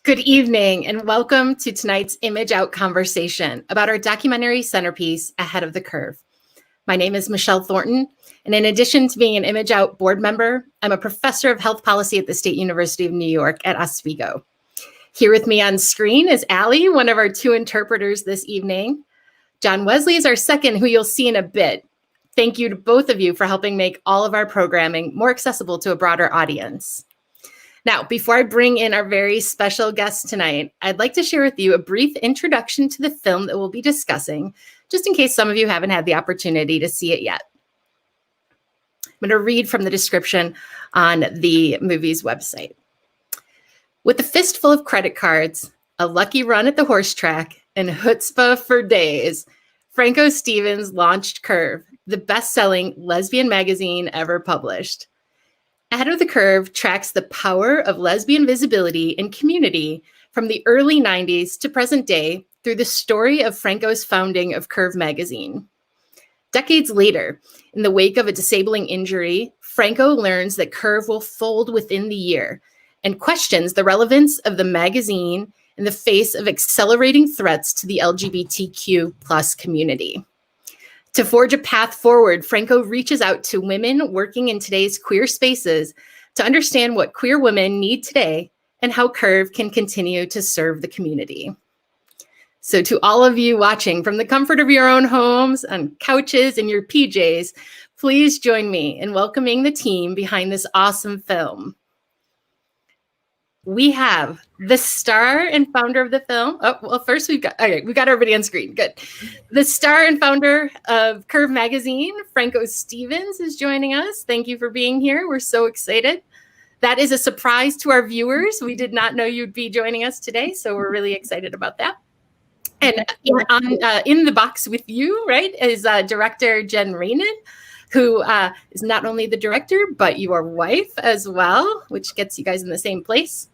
Good evening and welcome to tonight's ImageOut conversation about our documentary centerpiece, Ahead of the Curve. My name is Michele Thornton, and in addition to being an ImageOut board member, I'm a professor of health policy at the State University of New York at Oswego. Here with me on screen is Allie, one of our two interpreters this evening. John Wesley is our second, who you'll see in a bit. Thank you to both of you for helping make all of our programming more accessible to a broader audience. Now, before I bring in our very special guest tonight, I'd like to share with you a brief introduction to the film that we'll be discussing, just in case some of you haven't had the opportunity to see it yet. I'm going to read from the description on the movie's website. With a fistful of credit cards, a lucky run at the horse track, and chutzpah for days, Franco Stevens launched Curve, the best-selling lesbian magazine ever published. Ahead of the Curve tracks the power of lesbian visibility and community from the early 90s to present day through the story of Franco's founding of Curve magazine. Decades later, in the wake of a disabling injury, Franco learns that Curve will fold within the year and questions the relevance of the magazine in the face of accelerating threats to the LGBTQ plus community. To forge a path forward, Franco reaches out to women working in today's queer spaces to understand what queer women need today and how Curve can continue to serve the community. So to all of you watching from the comfort of your own homes, on couches, and your PJs, please join me in welcoming the team behind this awesome film. We have the star and founder of the film. Oh, well, first we got everybody on screen. Good. The star and founder of Curve Magazine, Franco Stevens, is joining us. Thank you for being here. We're so excited. That is a surprise to our viewers. We did not know you'd be joining us today, so we're really excited about that. And in the box with you, right, is director Jen Rainin, who is not only the director, but your wife as well, which gets you guys in the same place.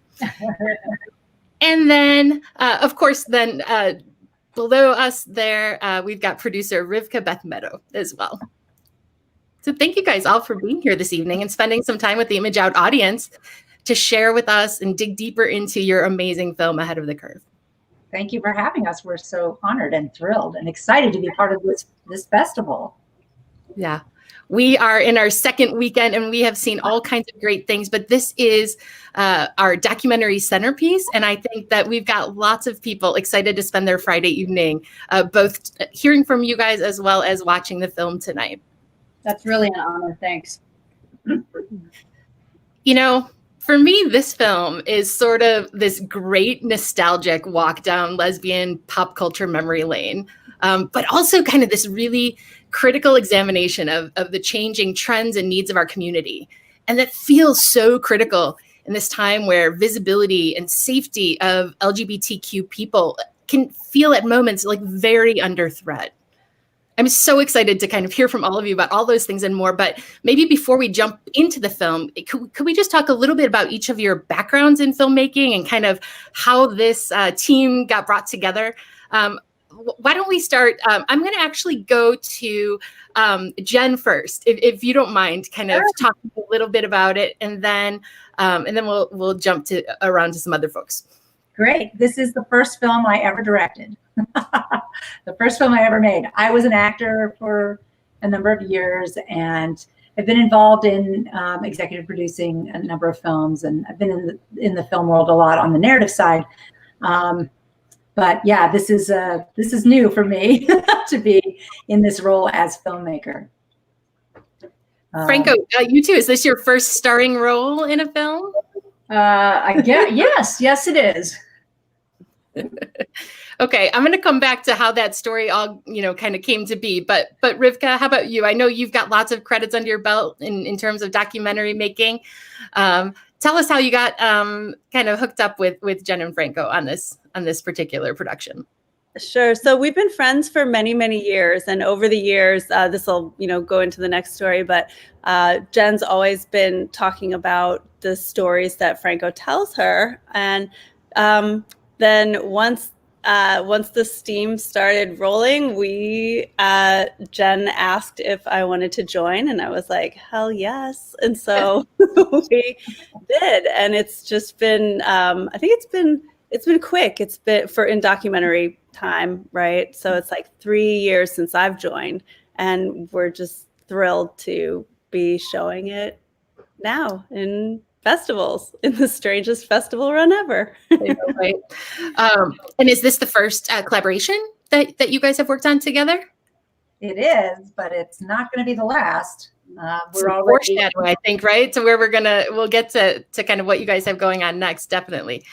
And then, of course, below us there, we've got producer Rivkah Beth Medow as well. So thank you guys all for being here this evening and spending some time with the ImageOut audience to share with us and dig deeper into your amazing film, Ahead of the Curve. Thank you for having us. We're so honored and thrilled and excited to be part of this festival. Yeah. We are in our second weekend and we have seen all kinds of great things, but this is our documentary centerpiece. And I think that we've got lots of people excited to spend their Friday evening, both hearing from you guys as well as watching the film tonight. That's really an honor. Thanks. You know, for me, this film is sort of this great nostalgic walk down lesbian pop culture memory lane, but also kind of this really critical examination of the changing trends and needs of our community. And that feels so critical in this time where visibility and safety of LGBTQ people can feel at moments like very under threat. I'm so excited to kind of hear from all of you about all those things and more, but maybe before we jump into the film, could we just talk a little bit about each of your backgrounds in filmmaking and kind of how this team got brought together? Why don't we start? I'm going to actually go to Jen first, if you don't mind, kind of talking a little bit about it, and then we'll jump around to some other folks. Great. This is the first film I ever directed. The first film I ever made. I was an actor for a number of years, and I've been involved in executive producing a number of films, and I've been in the film world a lot on the narrative side. But yeah, this is new for me to be in this role as filmmaker. Franco, you too. Is this your first starring role in a film? I guess. Yes, it is. Okay, I'm going to come back to how that story all, kind of came to be. But Rivkah, how about you? I know you've got lots of credits under your belt in terms of documentary making. Tell us how you got kind of hooked up with Jen and Franco on this particular production. Sure. So we've been friends for many, many years. And over the years, this will, go into the next story. But Jen's always been talking about the stories that Franco tells her. And then once the steam started rolling, Jen asked if I wanted to join, and I was like, hell yes. And so we did. And it's just been, I think it's been it's been quick. It's been in documentary time, right? So it's like 3 years since I've joined, and we're just thrilled to be showing it now in festivals, in the strangest festival run ever. Right. And is this the first collaboration that you guys have worked on together? It is, but it's not going to be the last. We're already foreshadowing, I think, right? So where we'll get to kind of what you guys have going on next, definitely.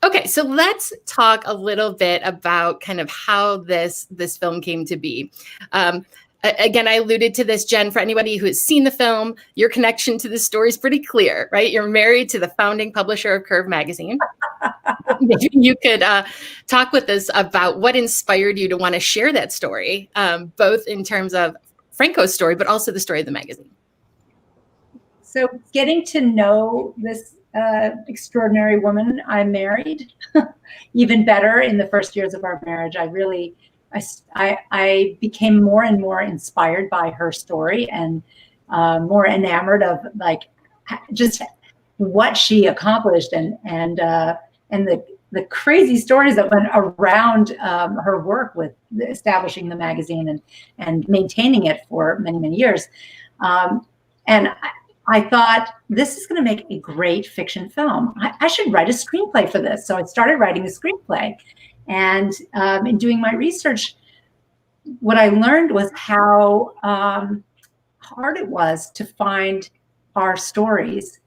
Okay, so let's talk a little bit about kind of how this film came to be. Again, I alluded to this, Jen, for anybody who has seen the film, your connection to the story is pretty clear, right? You're married to the founding publisher of Curve magazine. Maybe you could talk with us about what inspired you to want to share that story, both in terms of Franco's story, but also the story of the magazine. So getting to know this extraordinary woman I married even better in the first years of our marriage, I became more and more inspired by her story and more enamored of like just what she accomplished and the crazy stories that went around her work with establishing the magazine and maintaining it for many, many years. And I thought, this is going to make a great fiction film. I should write a screenplay for this. So I started writing a screenplay. And in doing my research, what I learned was how hard it was to find our stories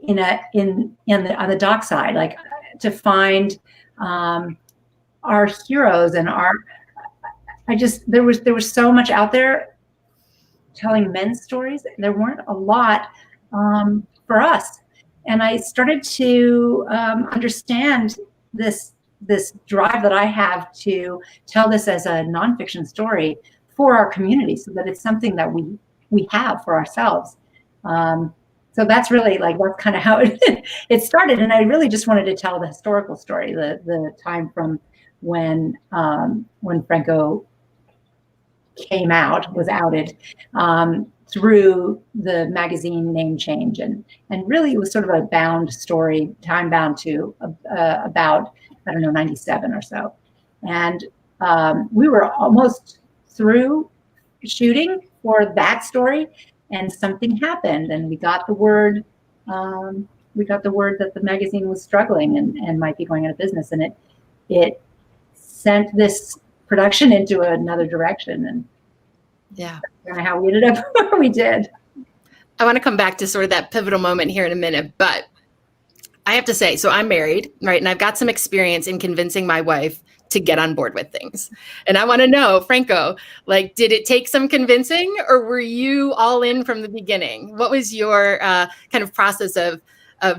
on the doc side, like to find our heroes and there was so much out there telling men's stories. There weren't a lot for us, and I started to understand this drive that I have to tell this as a nonfiction story for our community, so that it's something that we have for ourselves. So that's really that's kind of how it started, and I really just wanted to tell the historical story, the time from when Franco was outed, through the magazine name change, and really it was sort of a bound story, time bound to about 97 or so, and we were almost through shooting for that story, and something happened, and we got the word that the magazine was struggling and might be going out of business, and it sent this production into another direction, and yeah, that's how we ended up where we did. I want to come back to sort of that pivotal moment here in a minute, but I have to say, so I'm married, right? And I've got some experience in convincing my wife to get on board with things. And I want to know, Franco, did it take some convincing, or were you all in from the beginning? What was your kind of process of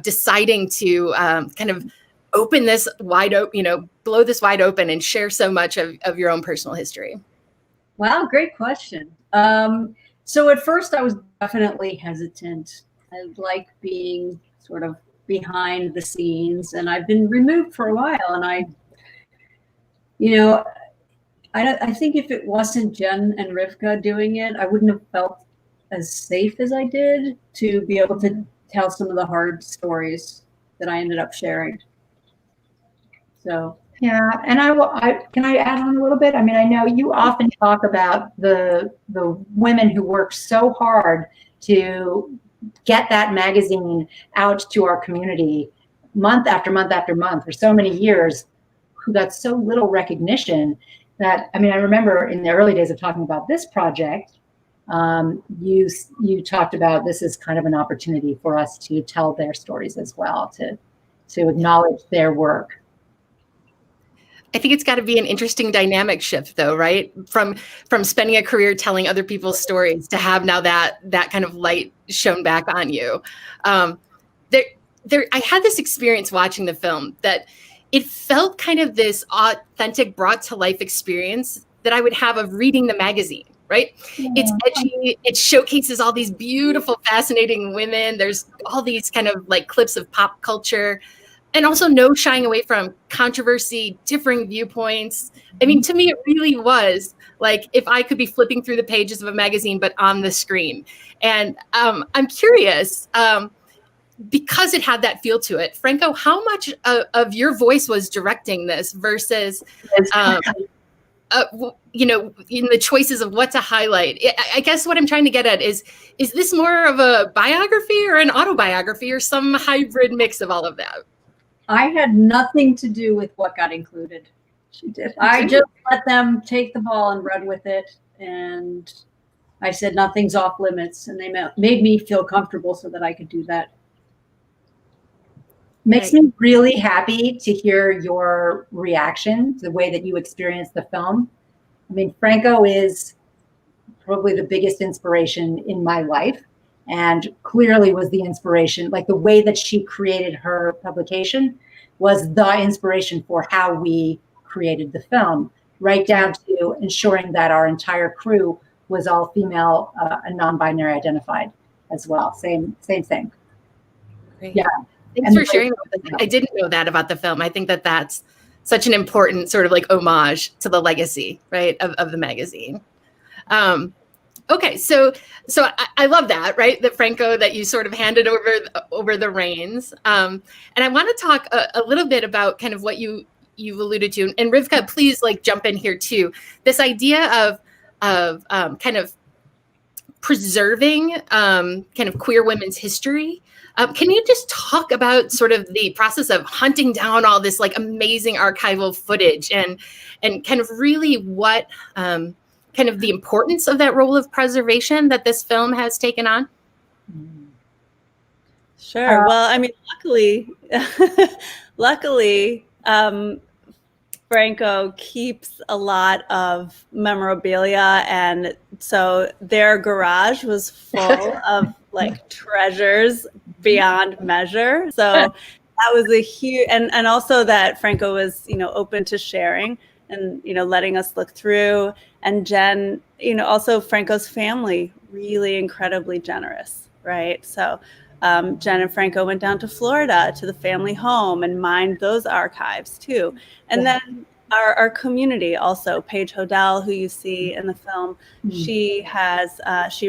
deciding to kind of open this wide open, blow this wide open and share so much of your own personal history? Wow, great question. So at first I was definitely hesitant. I like being sort of behind the scenes, and I've been removed for a while, and I think if it wasn't Jen and Rivkah doing it, I wouldn't have felt as safe as I did to be able to tell some of the hard stories that I ended up sharing. So yeah, and can I add on a little bit? I mean, I know you often talk about the women who worked so hard to get that magazine out to our community month after month after month for so many years, who got so little recognition that, I mean, I remember in the early days of talking about this project, you talked about this is kind of an opportunity for us to tell their stories as well, to acknowledge their work. I think it's got to be an interesting dynamic shift, though, right? From spending a career telling other people's stories to have now that kind of light shone back on you. I had this experience watching the film that it felt kind of this authentic, brought to life experience that I would have of reading the magazine, right? Yeah. It's edgy. It showcases all these beautiful, fascinating women. There's all these kind of clips of pop culture. And also no shying away from controversy, differing viewpoints. I mean, to me, it really was like if I could be flipping through the pages of a magazine, but on the screen. And I'm curious, because it had that feel to it. Franco, how much of your voice was directing this versus, you know, in the choices of what to highlight? I guess what I'm trying to get at is this more of a biography or an autobiography or some hybrid mix of all of that? I had nothing to do with what got included. She did. I just let them take the ball and run with it. And I said, nothing's off limits. And they made me feel comfortable so that I could do that. Makes me really happy to hear your reaction to the way that you experienced the film. I mean, Franco is probably the biggest inspiration in my life, and clearly was the inspiration, like the way that she created her publication was the inspiration for how we created the film, right down to ensuring that our entire crew was all female and non-binary identified as well. Same thing. Great. Yeah. Thanks for sharing. I didn't know that about the film. I think that that's such an important sort of like homage to the legacy, right, of the magazine. Okay, so I love that, right? That Franco, that you sort of handed over the reins. And I want to talk a little bit about kind of what you've alluded to, and Rivkah, please like jump in here too. This idea of kind of preserving kind of queer women's history. Can you just talk about sort of the process of hunting down all this like amazing archival footage and kind of really what kind of the importance of that role of preservation that this film has taken on? Sure. Well, I mean, luckily, Franco keeps a lot of memorabilia, and so their garage was full of like treasures beyond measure. So that was a huge, and also that Franco was, you know, open to sharing and, you know, letting us look through. And Jen, you know, also Franco's family, really incredibly generous, right? So Jen and Franco went down to Florida to the family home and mined those archives too. And then our community also, Paige Hodel, who you see in the film, she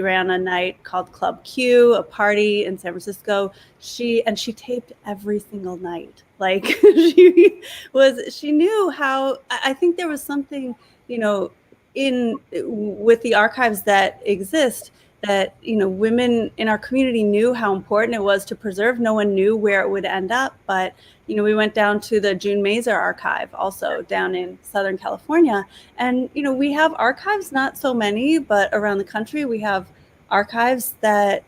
ran a night called Club Q, a party in San Francisco. She taped every single night. Like she knew how, I think there was something, you know, with the archives that exist, that, you know, women in our community knew how important it was to preserve. No one knew where it would end up, but, you know, we went down to the June Mazer archive, also down in Southern California. And, you know, we have archives, not so many, but around the country, we have archives that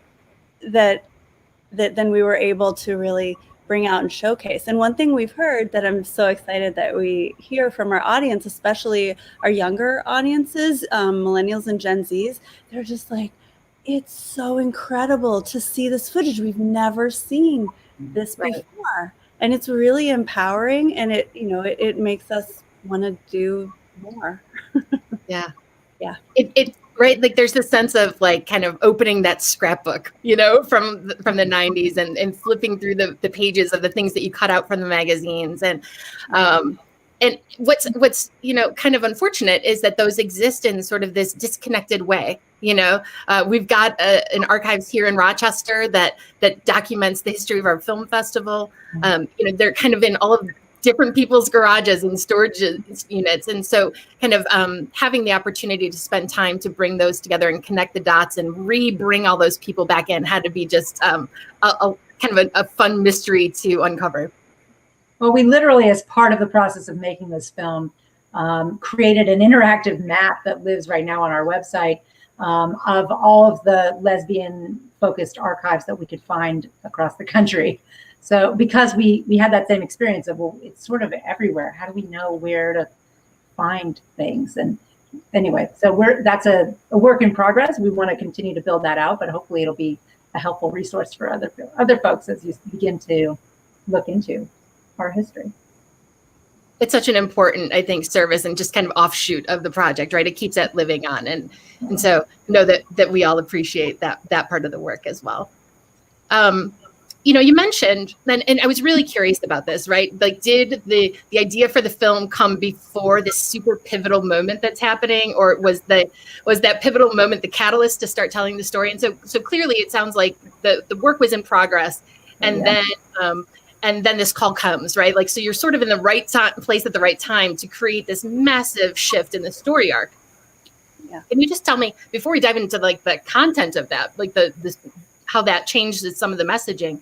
then we were able to really bring out and showcase. And one thing we've heard that I'm so excited that we hear from our audience, especially our younger audiences, millennials and Gen Zs, they're just like, it's so incredible to see this footage. We've never seen this before. And it's really empowering, and it makes us want to do more. Yeah. It right, like there's this sense of like kind of opening that scrapbook, you know, from the 90s and flipping through the pages of the things that you cut out from the magazines. And what's you know, kind of unfortunate is that those exist in sort of this disconnected way. You know, we've got an archives here in Rochester that documents the history of our film festival. You know, they're kind of in all of different people's garages and storage units. And so kind of having the opportunity to spend time to bring those together and connect the dots and bring all those people back in had to be just a kind of a fun mystery to uncover. Well, we literally, as part of the process of making this film, created an interactive map that lives right now on our website of all of the lesbian-focused archives that we could find across the country. So because we had that same experience of, well, it's sort of everywhere. How do we know where to find things? And anyway, so that's a work in progress. We want to continue to build that out, but hopefully it'll be a helpful resource for other folks as you begin to look into our history. It's such an important, I think, service and just kind of offshoot of the project, right? It keeps that living on. And so know that we all appreciate that part of the work as well. You know, you mentioned, and I was really curious about this, right? Like, did the idea for the film come before this super pivotal moment that's happening, or was that pivotal moment the catalyst to start telling the story? And so clearly it sounds like the work was in progress. And then this call comes, right? Like, so you're sort of in the right place at the right time to create this massive shift in the story arc. Yeah. Can you just tell me, before we dive into like the content of that, like how that changed some of the messaging,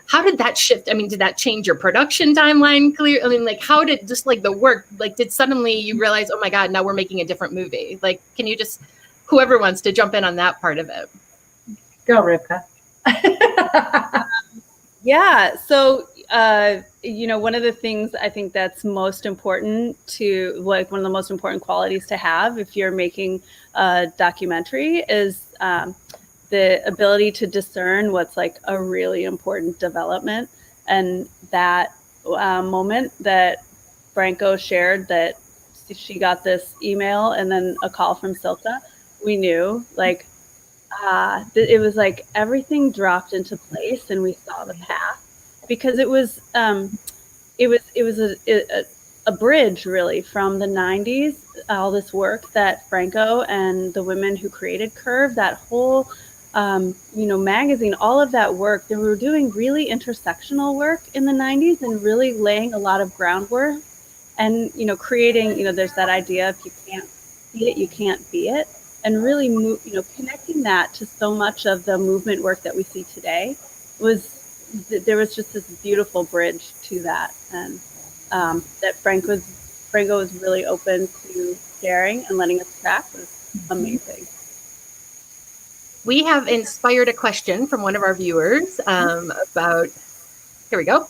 how did that shift? I mean, did that change your production timeline? I mean, like, how did just like the work, like, did suddenly you realize, oh my God, now we're making a different movie? Like, can you just, whoever wants to jump in on that part of it. Go, Rivkah. Yeah. So, one of the things I think that's most important to, like, one of the most important qualities to have if you're making a documentary is the ability to discern what's like a really important development. And that moment that Franco shared that she got this email and then a call from Silka, we knew, like, it was like everything dropped into place and we saw the path, because it was a bridge really from the 90s, all this work that Franco and the women who created Curve, that whole magazine, all of that work, they were doing really intersectional work in the 90s and really laying a lot of groundwork and, creating, there's that idea, if you can't see it, you can't be it. And really, connecting that to so much of the movement work that we see today there was just this beautiful bridge to that. And that Franco was really open to sharing and letting us track was amazing. We have inspired a question from one of our viewers about, here we go.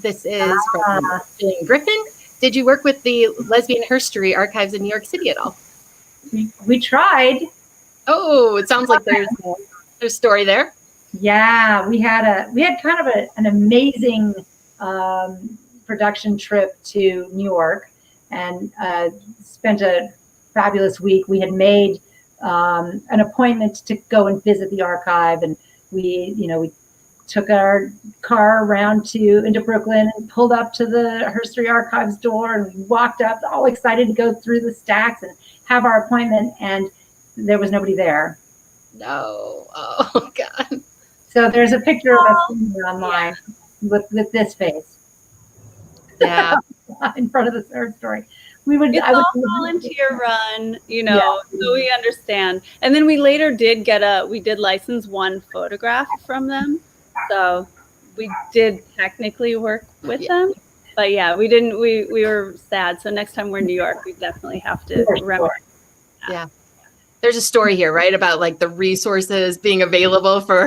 This is from Jane Griffin. Did you work with the Lesbian Herstory archives in New York City at all? We tried. Oh, it sounds like there's a story there. Yeah, we had kind of an amazing production trip to New York and spent a fabulous week. We had made an appointment to go and visit the archive, and we took our car around into Brooklyn and pulled up to the Herstory Archives door, and we walked up all excited to go through the stacks and have our appointment, and there was nobody there. No. Oh God. So there's a picture of us online with this face. Yeah. In front of the third story. It's all volunteer run, so we understand. And then we later did license one photograph from them. So we did technically work with them. But yeah, we didn't, we were sad. So next time we're in New York, we definitely have to remember. Yeah. There's a story here, right? About like the resources being available for,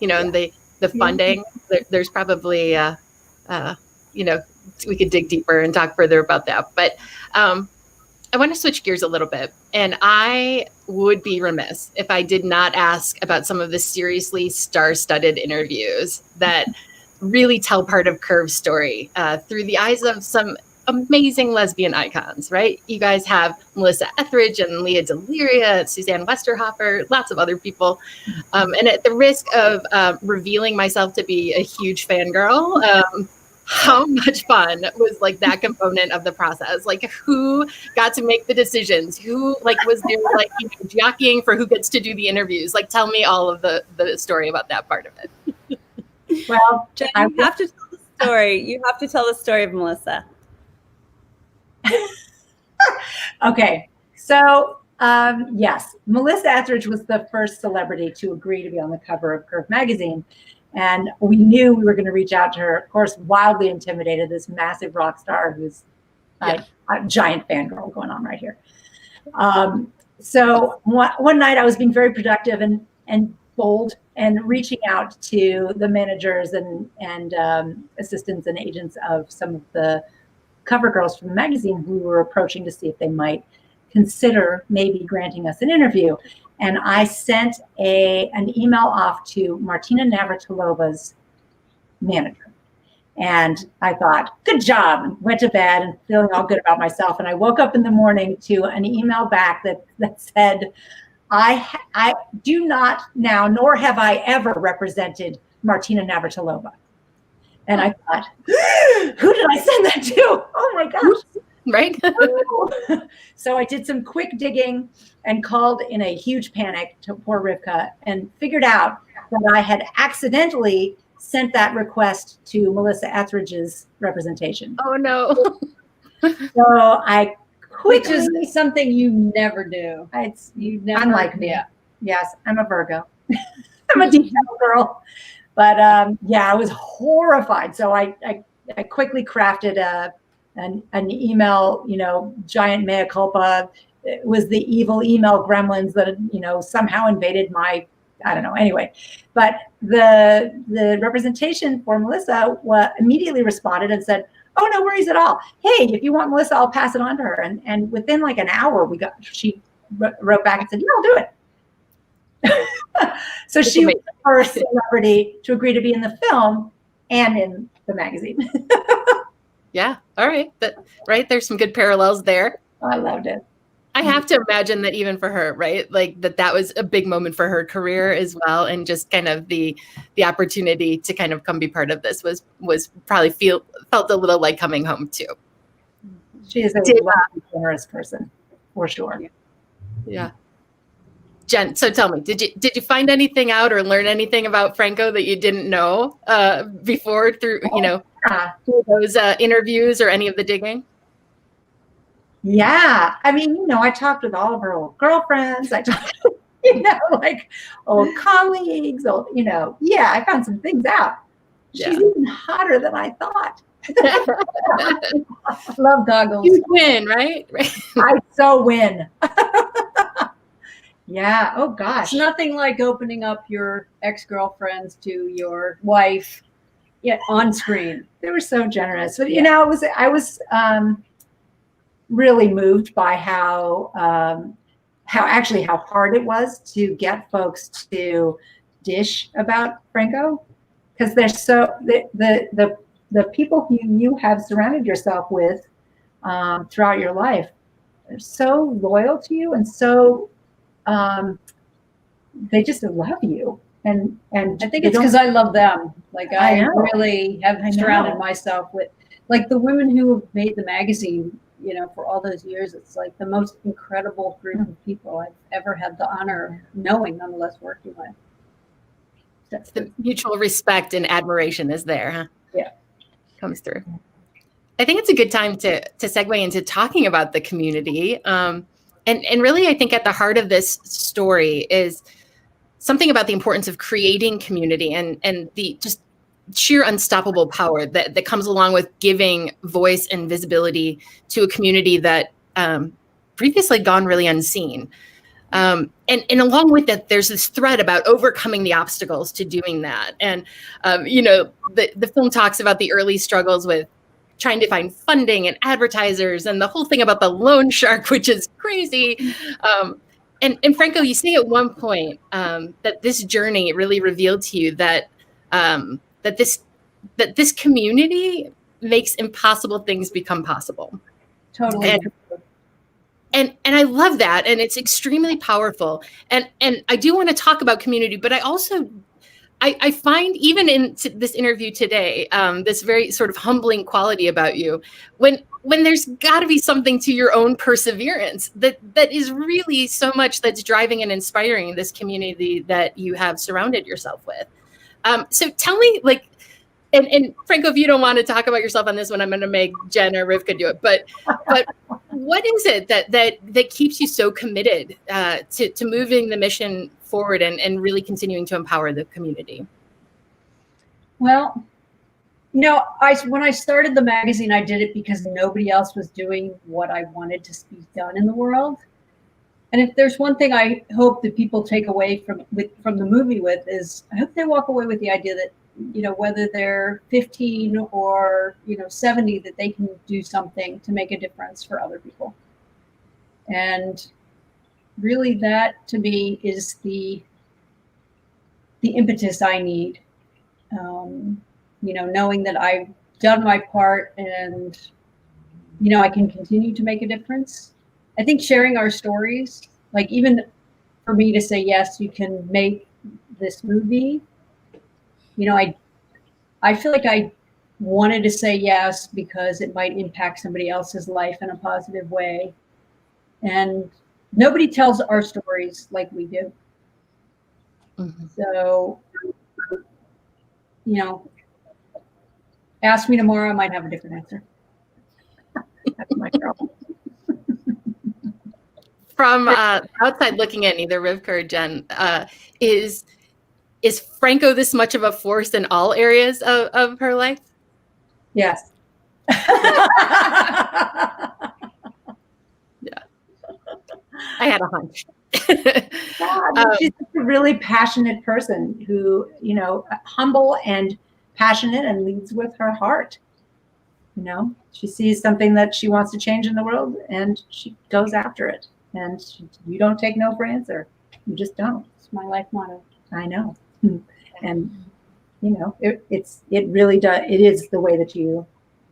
and the funding. There's probably, we could dig deeper and talk further about that. But I want to switch gears a little bit. And I would be remiss if I did not ask about some of the seriously star-studded interviews that really tell part of Curve's story through the eyes of some amazing lesbian icons, right? You guys have Melissa Etheridge and Leah Deliria, Suzanne Westerhofer, lots of other people. And at the risk of revealing myself to be a huge fangirl, how much fun was like that component of the process? Like, who got to make the decisions? Who was there jockeying for who gets to do the interviews? Like, tell me all of the story about that part of it. Well, Jen, you have to tell the story. You have to tell the story of Melissa. Okay, so yes, Melissa Etheridge was the first celebrity to agree to be on the cover of Curve magazine. And we knew we were going to reach out to her, of course, wildly intimidated, this massive rock star who's a giant fangirl going on right here. So one night I was being very productive and bold and reaching out to the managers and assistants and agents of some of the cover girls from the magazine who were approaching to see if they might consider maybe granting us an interview. And I sent an email off to Martina Navratilova's manager. And I thought, good job. Went to bed and feeling all good about myself. And I woke up in the morning to an email back that said, I do not now, nor have I ever represented Martina Navratilova. And I thought, who did I send that to? Oh my gosh. Right. So I did some quick digging and called in a huge panic to poor Rivkah and figured out that I had accidentally sent that request to Melissa Etheridge's representation. Oh no. So I Which quickly, is something you never do. it's You never, unlike me. yeah. Yes, I'm a Virgo. I'm a detail girl. But yeah, I was horrified. So I quickly crafted an email, you know, giant mea culpa. It was the evil email gremlins that, you know, somehow invaded my, I don't know. Anyway, but the representation for Melissa immediately responded and said, "Oh, no worries at all. Hey, if you want Melissa, I'll pass it on to her." And within like an hour, she wrote back and said, "Yeah, I'll do it." So she was the first celebrity to agree to be in the film and in the magazine. Yeah. All right. Right. There's some good parallels there. I loved it. I have to imagine that even for her, right? Like that was a big moment for her career as well. And just kind of the opportunity to kind of come be part of this was probably felt a little like coming home too. She is a lovely, generous person for sure. Yeah. Jen, so tell me, did you find anything out or learn anything about Franco that you didn't know before through through those interviews or any of the digging? Yeah, I mean, you know, I talked with all of her old girlfriends. I talked, you know, like old colleagues. Old, you know, yeah, I found some things out. She's even hotter than I thought. Love goggles. You win, right? I so win. Yeah. Oh gosh. It's nothing like opening up your ex-girlfriends to your wife, on screen. They were so generous, but you know, I was really moved by how hard it was to get folks to dish about Franco, because they're so the people who you have surrounded yourself with throughout your life, they're so loyal to you and so they just love you. And I think it's because I love them. Like I really have surrounded myself with, like, the women who have made the magazine, you know, for all those years. It's like the most incredible group of people I've ever had the honor of knowing, nonetheless working with. That's the mutual respect and admiration is there, huh? Yeah. Comes through. I think it's a good time to segue into talking about the community. And really, I think at the heart of this story is something about the importance of creating community and the just sheer unstoppable power that comes along with giving voice and visibility to a community that previously gone really unseen. And along with that, there's this thread about overcoming the obstacles to doing that. And, you know, the film talks about the early struggles with trying to find funding and advertisers and the whole thing about the loan shark, which is crazy. And Franco, you say at one point that this journey really revealed to you that that this community makes impossible things become possible. Totally. And I love that, and it's extremely powerful. And I do want to talk about community, but I also I find even in this interview today, this very sort of humbling quality about you, when there's got to be something to your own perseverance that is really so much that's driving and inspiring this community that you have surrounded yourself with. So tell me, like, and Franco, if you don't want to talk about yourself on this one, I'm going to make Jen or Rivkah do it. But what is it that keeps you so committed to moving the mission forward and really continuing to empower the community? Well, you know, when I started the magazine, I did it because nobody else was doing what I wanted to see done in the world. And if there's one thing I hope that people take away from the movie with is, I hope they walk away with the idea that, you know, whether they're 15 or, you know, 70, that they can do something to make a difference for other people. And really, that to me is the impetus I need. You know, knowing that I've done my part and, you know, I can continue to make a difference. I think sharing our stories, like even for me to say, yes, you can make this movie, you know, I feel like I wanted to say yes because it might impact somebody else's life in a positive way. And nobody tells our stories like we do. Mm-hmm. So you know, ask me tomorrow, I might have a different answer. That's my girl. From outside looking at either Rivkah or Jen, is Franco this much of a force in all areas of her life? Yes. Yeah. I had a hunch. She's a really passionate person who, humble and passionate and leads with her heart. She sees something that she wants to change in the world and she goes after it. And you don't take no for answer. You just don't. It's my life motto. I know. And, it really does. It is the way that you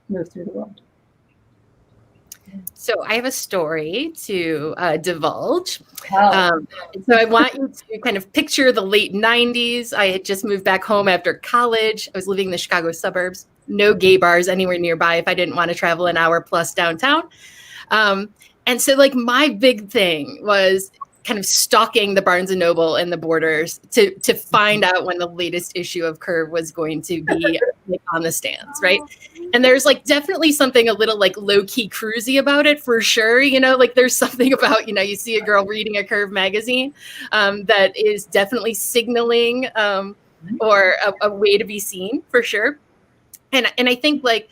move through the world. So I have a story to divulge. Oh. So I want you to kind of picture the late 90s. I had just moved back home after college. I was living in the Chicago suburbs. No gay bars anywhere nearby if I didn't want to travel an hour plus downtown. And so like my big thing was kind of stalking the Barnes and Noble and the Borders to find out when the latest issue of Curve was going to be on the stands, right? And there's like definitely something a little like low-key cruisy about it for sure. Like there's something about, you see a girl reading a Curve magazine that is definitely signaling or a way to be seen for sure. And I think like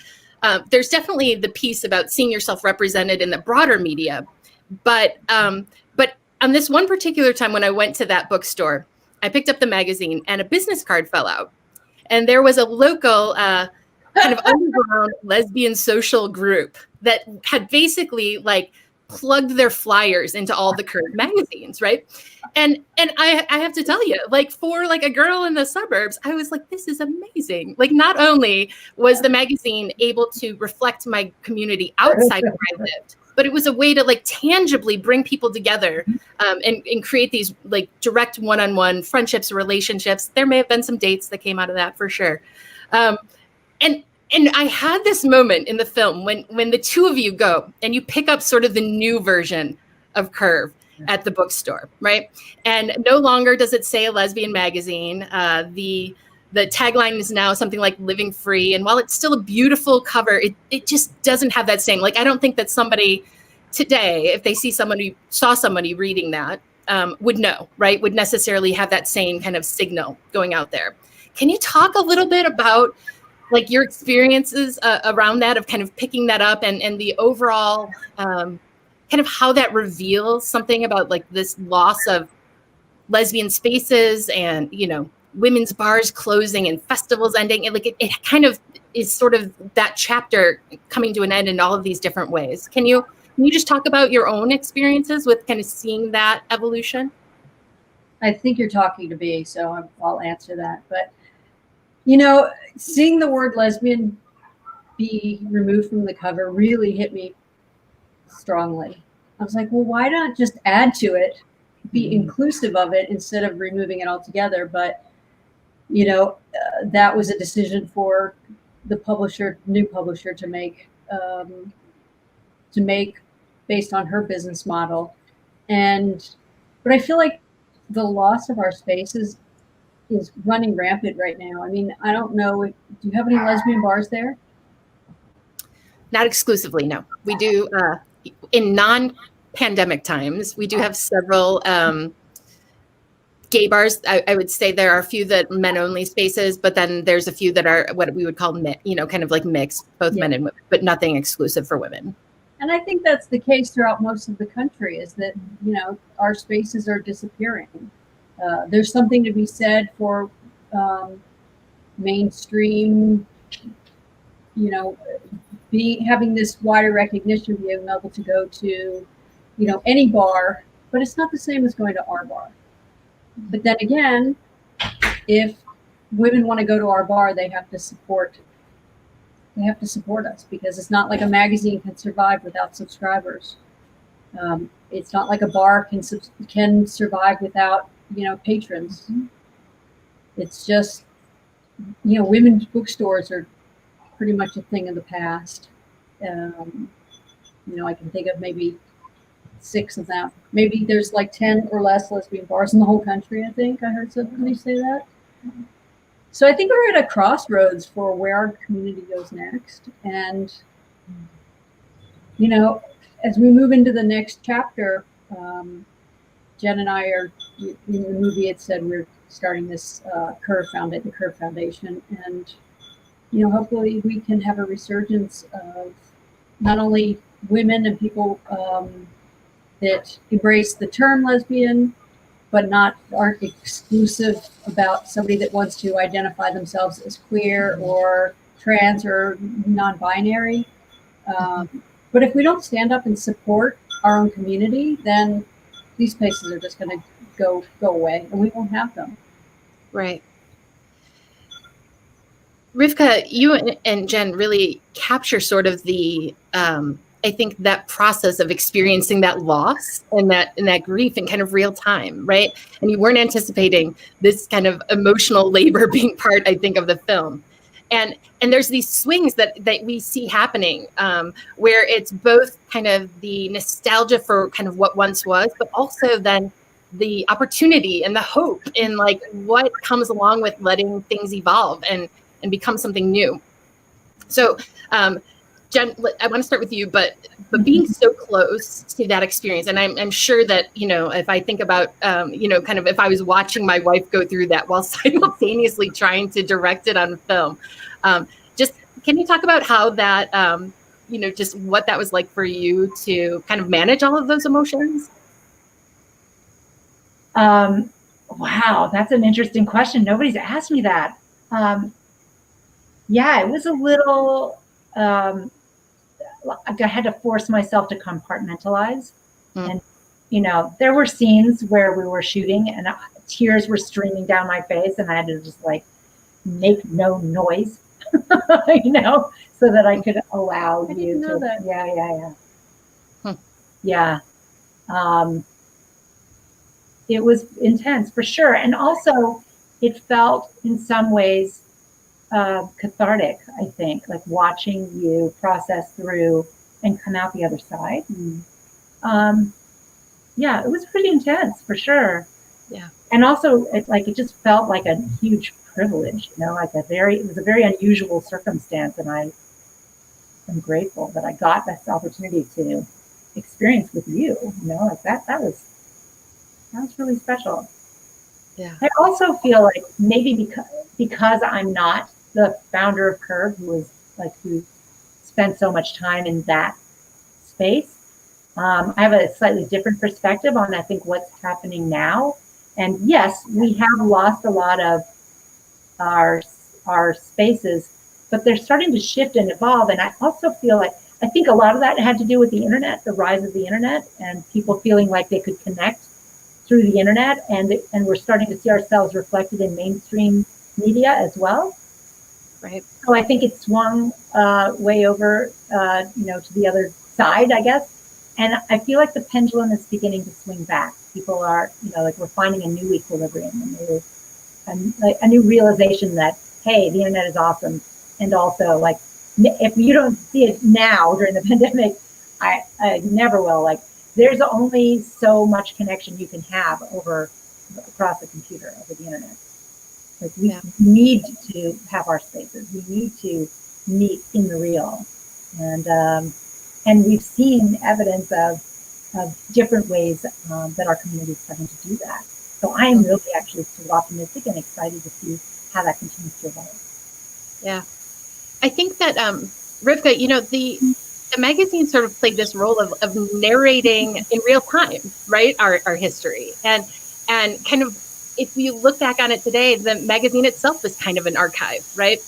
there's definitely the piece about seeing yourself represented in the broader media, but on this one particular time when I went to that bookstore, I picked up the magazine and a business card fell out, and there was a local kind of underground lesbian social group that had basically like plugged their flyers into all the Curve magazines, right? And I have to tell you, like for like a girl in the suburbs, I was like, this is amazing. Like not only was the magazine able to reflect my community outside where I lived, but it was a way to like tangibly bring people together and create these like direct one-on-one friendships, relationships. There may have been some dates that came out of that for sure. And I had this moment in the film when the two of you go and you pick up sort of the new version of Curve at the bookstore, right? And no longer does it say a lesbian magazine. The tagline is now something like living free. And while it's still a beautiful cover, it just doesn't have that same, like, I don't think that somebody today, if they saw somebody reading that, would know, right? Would necessarily have that same kind of signal going out there. Can you talk a little bit about like your experiences around that of kind of picking that up and the overall kind of how that reveals something about like this loss of lesbian spaces and, women's bars closing and festivals ending. And like it kind of is sort of that chapter coming to an end in all of these different ways. Can you just talk about your own experiences with kind of seeing that evolution? I think you're talking to me, so I'll answer that. But, seeing the word lesbian be removed from the cover really hit me strongly. I was like, well, why not just add to it, be inclusive of it instead of removing it altogether? But, that was a decision for the new publisher to make based on her business model. But I feel like the loss of our spaces is running rampant right now. I mean, I don't know. Do you have any lesbian bars there? Not exclusively, no. We do in non-pandemic times. We do have several gay bars. I would say there are a few that men-only spaces, but then there's a few that are what we would call, kind of like mixed, both men and women, but nothing exclusive for women. And I think that's the case throughout most of the country. Is that our spaces are disappearing. There's something to be said for mainstream, having this wider recognition, being able to go to, any bar, but it's not the same as going to our bar. But then again, if women want to go to our bar, they have to support us, because it's not like a magazine can survive without subscribers. It's not like a bar can survive without patrons. It's just women's bookstores are pretty much a thing of the past. I can think of maybe 6 of them. Maybe there's like 10 or less lesbian bars in the whole country. I think I heard somebody say that. So I think we're at a crossroads for where our community goes next. And, you know, as we move into the next chapter, Jen and I are, in the movie it said we're starting this the Curve Foundation. And, you know, hopefully we can have a resurgence of not only women and people that embrace the term lesbian, but aren't exclusive about somebody that wants to identify themselves as queer or trans or non-binary. But if we don't stand up and support our own community, then these spaces are just going to go away, and we won't have them. Right. Rivkah, you and Jen really capture sort of the I think that process of experiencing that loss and that grief in kind of real time, right? And you weren't anticipating this kind of emotional labor being part, I think, of the film. And there's these swings that we see happening where it's both kind of the nostalgia for kind of what once was, but also then the opportunity and the hope in like what comes along with letting things evolve and become something new. So, Jen, I want to start with you, but being so close to that experience, and I'm sure that, you know, if I think about, you know, kind of if I was watching my wife go through that while simultaneously trying to direct it on film, just can you talk about how that, you know, just what that was like for you to kind of manage all of those emotions? Wow, that's an interesting question. Nobody's asked me that. Yeah, it was a little, I had to force myself to compartmentalize. And, you know, there were scenes where we were shooting and tears were streaming down my face and I had to just like make no noise, you know, so that I could allow you to. That. Yeah. It was intense for sure. And also it felt in some ways cathartic, I think, like watching you process through and come out the other side. Yeah, it was pretty intense for sure. Yeah. And also it just felt like a huge privilege, you know, like it was a very unusual circumstance. And I am grateful that I got this opportunity to experience with you, you know, like that was really special. Yeah. I also feel like maybe because I'm not the founder of Curve, who spent so much time in that space, I have a slightly different perspective on, I think, what's happening now. And yes, we have lost a lot of our spaces, but they're starting to shift and evolve. And I also feel like, I think a lot of that had to do with the internet, the rise of the internet, and people feeling like they could connect through the internet, and we're starting to see ourselves reflected in mainstream media as well. Right. So I think it swung way over, you know, to the other side, I guess. And I feel like the pendulum is beginning to swing back. People are, you know, like we're finding a new equilibrium, a new realization that, hey, the internet is awesome. And also, like, if you don't see it now during the pandemic, I never will. Like, there's only so much connection you can have across the computer, over the internet. Like we need to have our spaces. We need to meet in the real, and we've seen evidence of different ways that our community is starting to do that. So I am really actually sort of optimistic and excited to see how that continues to evolve. Yeah, I think that Rivkah, you know, the magazine sort of played this role of narrating in real time, right? Our history and kind of. If you look back on it today, the magazine itself is kind of an archive, right?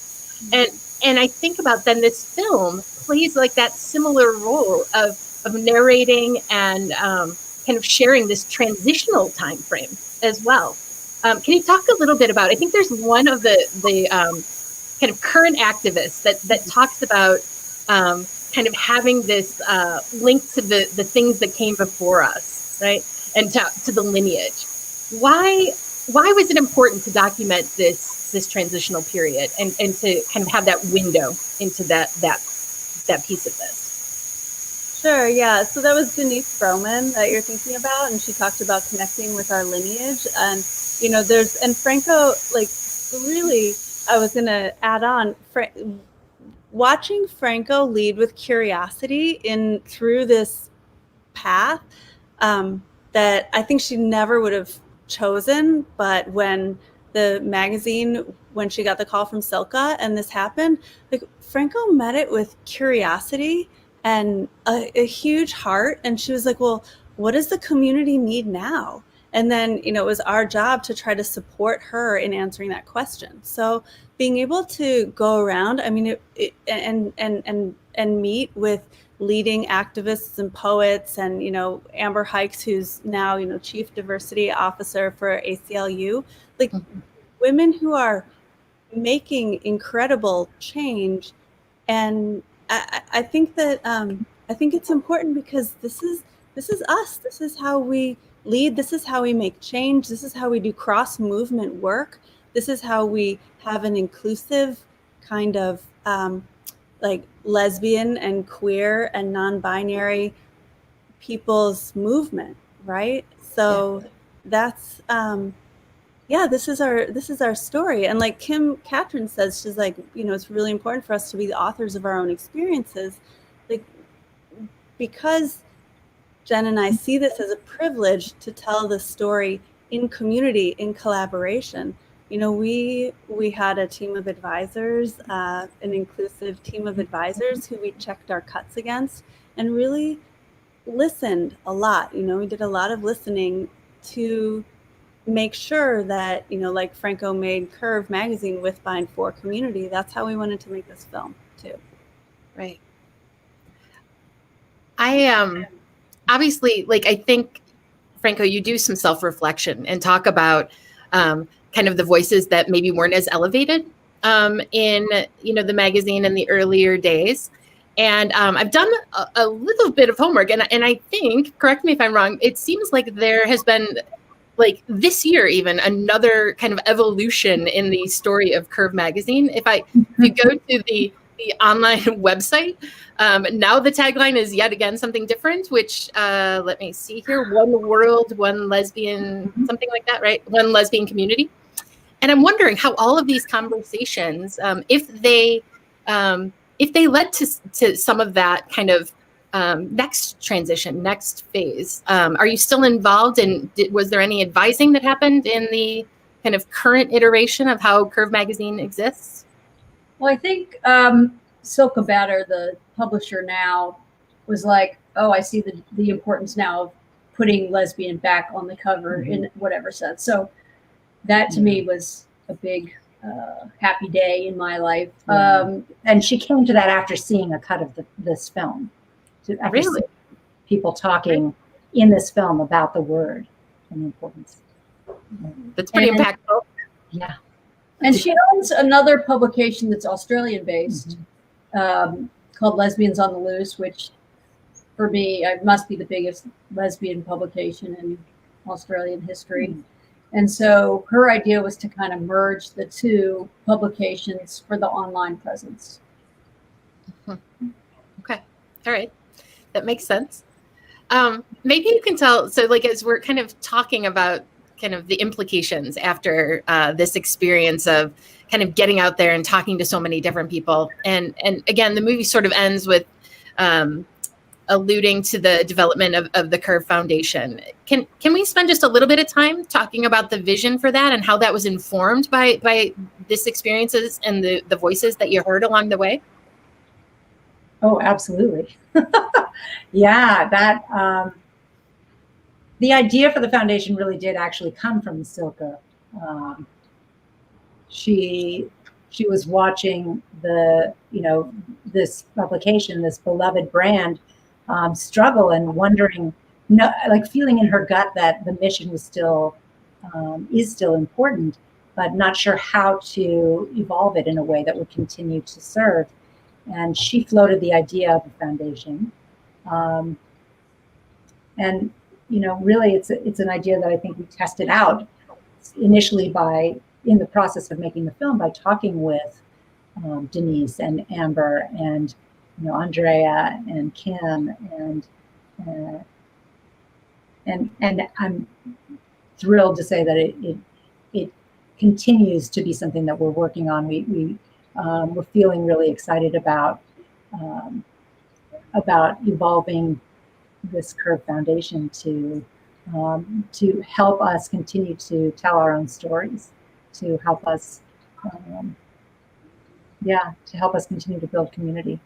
And I think about then this film plays like that similar role of narrating and kind of sharing this transitional time frame as well. Can you talk a little bit about? I think there's one of the kind of current activists that talks about kind of having this link to the things that came before us, right, and to the lineage. Why was it important to document this transitional period and to kind of have that window into that piece of this? Sure, yeah. So that was Denise Froman that you're thinking about, and she talked about connecting with our lineage. And, you know, and Franco, like, really I was going to add on, watching Franco lead with curiosity through this path that I think she never would have chosen, but when the magazine, when she got the call from Silka and this happened, like Franco met it with curiosity and a huge heart, and she was like, well, what does the community need now? And then, you know, it was our job to try to support her in answering that question. So being able to go around, I mean, and meet with leading activists and poets, and, you know, Amber Hikes, who's now, you know, Chief Diversity Officer for ACLU, like women who are making incredible change. And I think that I think it's important because this is us. This is how we lead. This is how we make change. This is how we do cross movement work. This is how we have an inclusive kind of like lesbian and queer and non-binary people's movement, right? So that's this is our story. And like Kim Catron says, she's like, you know, it's really important for us to be the authors of our own experiences, like, because Jen and I see this as a privilege to tell the story in community, in collaboration. You know, we had a team of advisors, an inclusive team of advisors who we checked our cuts against and really listened a lot. You know, we did a lot of listening to make sure that, you know, like Franco made Curve magazine with, by, and for community. That's how we wanted to make this film too. Right. I obviously, like, I think, Franco, you do some self-reflection and talk about kind of the voices that maybe weren't as elevated in, you know, the magazine in the earlier days. And I've done a little bit of homework, and I think, correct me if I'm wrong, it seems like there has been, like this year even, another kind of evolution in the story of Curve magazine. If you go to the online website, now the tagline is yet again something different, which let me see here, one world, one lesbian, something like that, right? One lesbian community. And I'm wondering how all of these conversations, if they led to some of that kind of next transition, next phase. Are you still involved, and was there any advising that happened in the kind of current iteration of how Curve magazine exists? Well, I think Silka Batter, the publisher now, was like, oh, I see the importance now of putting lesbian back on the cover in whatever sense. So that to me was a big happy day in my life. And she came to that after seeing a cut of this film. After Really? people talking in this film about the word and the importance. That's pretty impactful. Yeah. And she owns another publication that's Australian based, called Lesbians on the Loose, which for me, must be the biggest lesbian publication in Australian history. And so her idea was to kind of merge the two publications for the online presence. Okay. All right. That makes sense. Maybe you can tell, so like as we're kind of talking about kind of the implications after this experience of kind of getting out there and talking to so many different people. And again, the movie sort of ends with alluding to the development of the Curve Foundation. Can we spend just a little bit of time talking about the vision for that and how that was informed by this experiences and the voices that you heard along the way? Oh, absolutely. Yeah, that the idea for the foundation really did actually come from Silka. She was watching this publication, this beloved brand, struggle and wondering, like feeling in her gut that the mission was is still important, but not sure how to evolve it in a way that would continue to serve. And she floated the idea of the foundation. And, really it's an idea that I think we tested out initially in the process of making the film, by talking with Denise and Amber and, Andrea and Kim and I'm thrilled to say that it continues to be something that we're working on. We're feeling really excited about evolving this Curve Foundation to help us continue to tell our own stories, to help us, to help us continue to build community.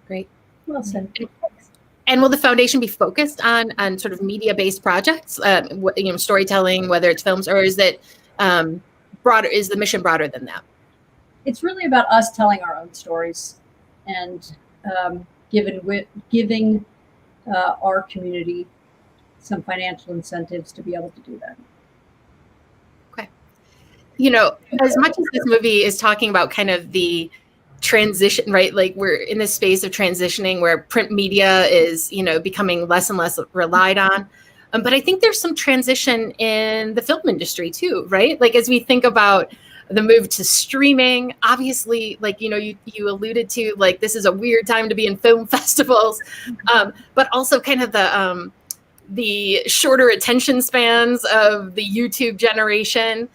Great. Well said. And will the foundation be focused on sort of media-based projects, storytelling, whether it's films, or is it broader? Is the mission broader than that? It's really about us telling our own stories and giving our community some financial incentives to be able to do that. Okay. As much as this movie is talking about kind of the transition, right? Like we're in this space of transitioning where print media is, becoming less and less relied on. But I think there's some transition in the film industry too, right? Like as we think about the move to streaming, obviously, like, you alluded to, like, this is a weird time to be in film festivals, but also kind of the shorter attention spans of the YouTube generation.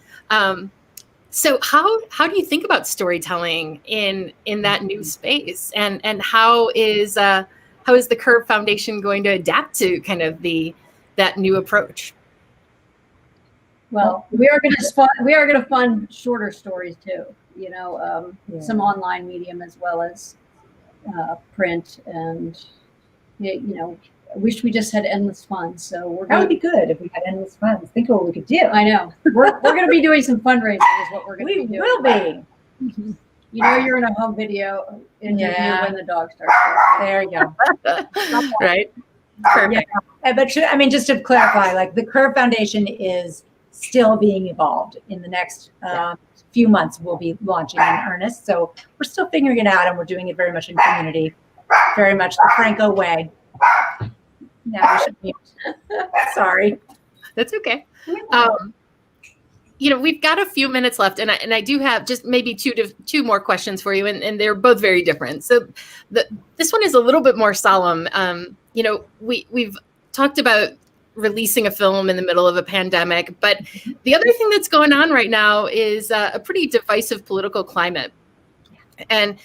So how do you think about storytelling in that new space, and how is the Curve Foundation going to adapt to kind of that new approach? Well, we are going to fund shorter stories too. Some online medium as well as print, and I wish we just had endless funds. So That would be good if we had endless funds. Think of what we could do. I know. We're going to be doing some fundraising is what we're going to be doing. We will be. You're in a home video interview when the dog starts barking. There you go. Right. Perfect. Yeah. But just to clarify, like the Curve Foundation is still being evolved. In the next few months, we'll be launching in earnest. So we're still figuring it out, and we're doing it very much in community, very much the Franco way. Now we should mute. Sorry. That's okay. We've got a few minutes left, and I do have just maybe two more questions for you, and they're both very different. So this one is a little bit more solemn. We've talked about releasing a film in the middle of a pandemic, but the other thing that's going on right now is a pretty divisive political climate. And,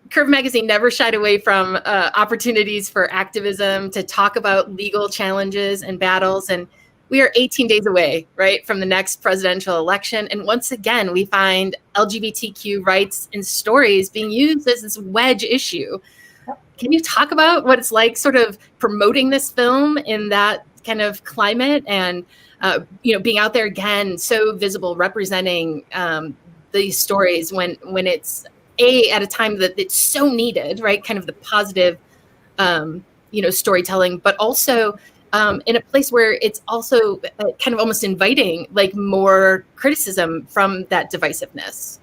Curve Magazine never shied away from opportunities for activism, to talk about legal challenges and battles. And we are 18 days away, right, from the next presidential election. And once again, we find LGBTQ rights and stories being used as this wedge issue. Can you talk about what it's like sort of promoting this film in that kind of climate, and, being out there again, so visible, representing these stories when it's at a time that it's so needed, right? Kind of the positive, storytelling, but also in a place where it's also kind of almost inviting like more criticism from that divisiveness.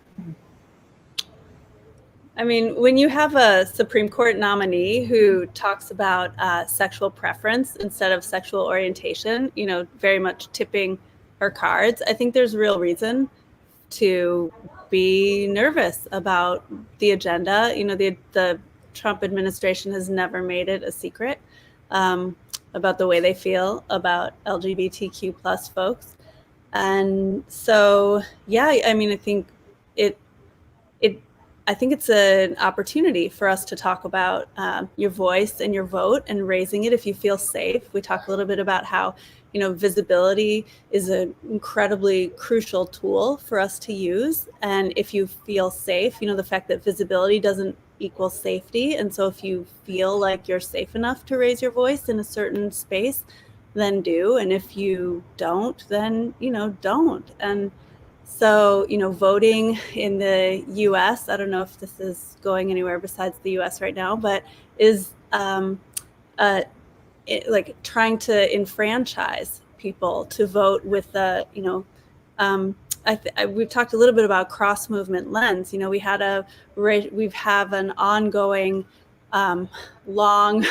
I mean, when you have a Supreme Court nominee who talks about sexual preference instead of sexual orientation, very much tipping her cards, I think there's real reason to be nervous about the agenda. The Trump administration has never made it a secret about the way they feel about LGBTQ plus folks. And so, I think it's an opportunity for us to talk about your voice and your vote and raising it if you feel safe. We talked a little bit about how, visibility is an incredibly crucial tool for us to use. And if you feel safe, the fact that visibility doesn't equal safety. And so if you feel like you're safe enough to raise your voice in a certain space, then do. And if you don't, then, don't. And so, voting in the U.S., I don't know if this is going anywhere besides the U.S. right now, but is like trying to enfranchise people to vote with the, we've talked a little bit about cross movement lens. We have an ongoing, long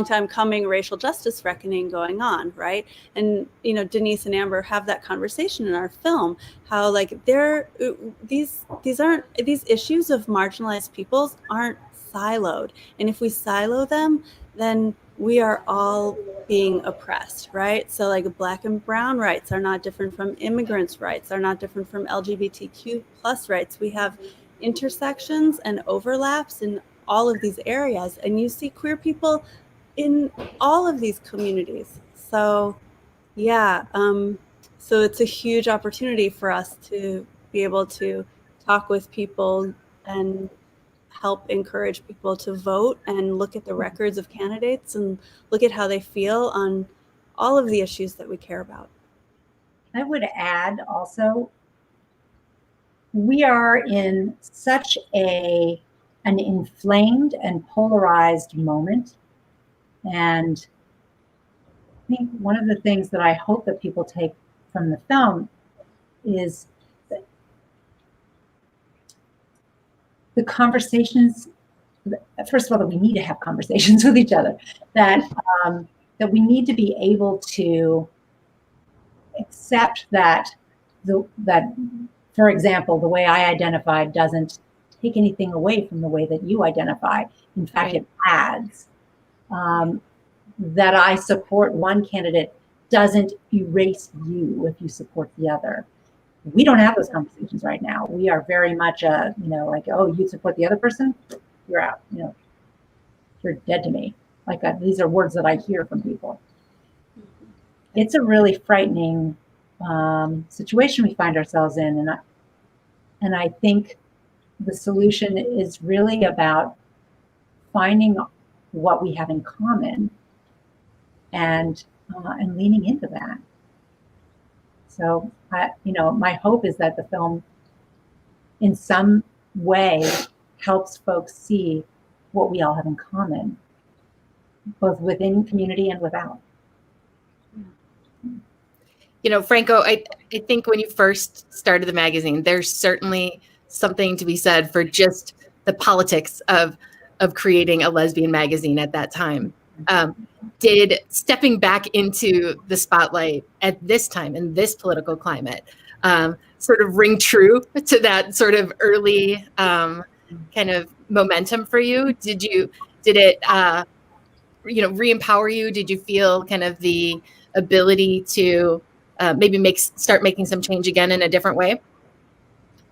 time coming racial justice reckoning going on, right? And Denise and Amber have that conversation in our film, how like these issues of marginalized peoples aren't siloed, and if we silo them, then we are all being oppressed, right? So like Black and brown rights are not different from immigrants' rights, are not different from LGBTQ plus rights. We have intersections and overlaps in all of these areas, and you see queer people in all of these communities. So yeah, so it's a huge opportunity for us to be able to talk with people and help encourage people to vote and look at the records of candidates and look at how they feel on all of the issues that we care about. I would add also, we are in such an inflamed and polarized moment. And I think one of the things that I hope that people take from the film is that the conversations, first of all, that we need to have conversations with each other, that we need to be able to accept that for example, the way I identify doesn't take anything away from the way that you identify. In fact, It adds. That I support one candidate doesn't erase you if you support the other. We don't have those conversations right now. We are very much like, oh, you support the other person, you're out. You're dead to me. Like these are words that I hear from people. It's a really frightening situation we find ourselves in, and I think the solution is really about finding what we have in common and leaning into that. So my hope is that the film in some way helps folks see what we all have in common, both within community and without. Franco, I think when you first started the magazine, there's certainly something to be said for just the politics of creating a lesbian magazine at that time. Did stepping back into the spotlight at this time in this political climate sort of ring true to that sort of early kind of momentum for you? Did it re-empower you? Did you feel kind of the ability to maybe start making some change again in a different way?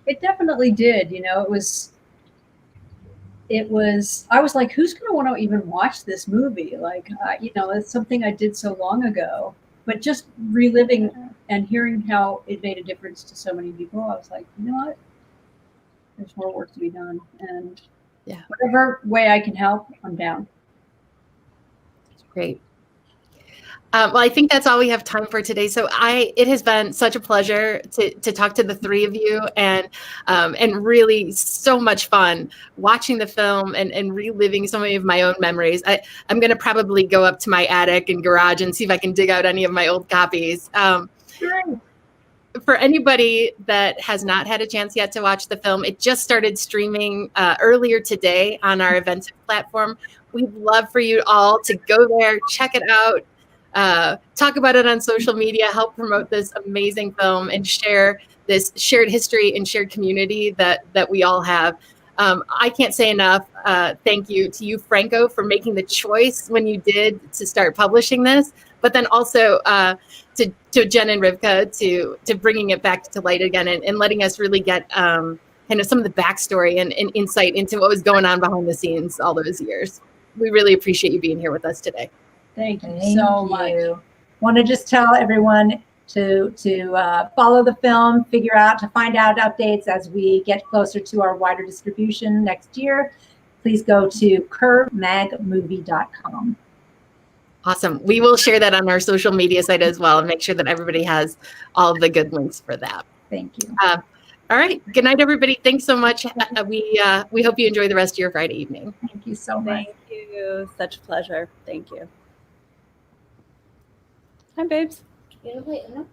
It definitely did. I was like, who's going to want to even watch this movie? Like, it's something I did so long ago, but just reliving and hearing how it made a difference to so many people, I was like, you know what? There's more work to be done. And whatever way I can help, I'm down. Great. Well, I think that's all we have time for today. So it has been such a pleasure to talk to the three of you, and really so much fun watching the film and reliving so many of my own memories. I'm going to probably go up to my attic and garage and see if I can dig out any of my old copies. Sure. For anybody that has not had a chance yet to watch the film, it just started streaming earlier today on our events platform. We'd love for you all to go there, check it out. Talk about it on social media, help promote this amazing film, and share this shared history and shared community that we all have. I can't say enough thank you to you, Franco, for making the choice when you did to start publishing this, but then also to Jen and Rivkah to bringing it back to light again and letting us really get kind of some of the backstory and insight into what was going on behind the scenes all those years. We really appreciate you being here with us today. Thank you so much. Want to just tell everyone to follow the film, find out updates as we get closer to our wider distribution next year. Please go to curvemagmovie.com. Awesome. We will share that on our social media site as well and make sure that everybody has all of the good links for that. Thank you. All right. Good night, everybody. Thanks so much. We hope you enjoy the rest of your Friday evening. Thank you so much. Thank you. Such a pleasure. Thank you. Hi, babes. You know, wait, no.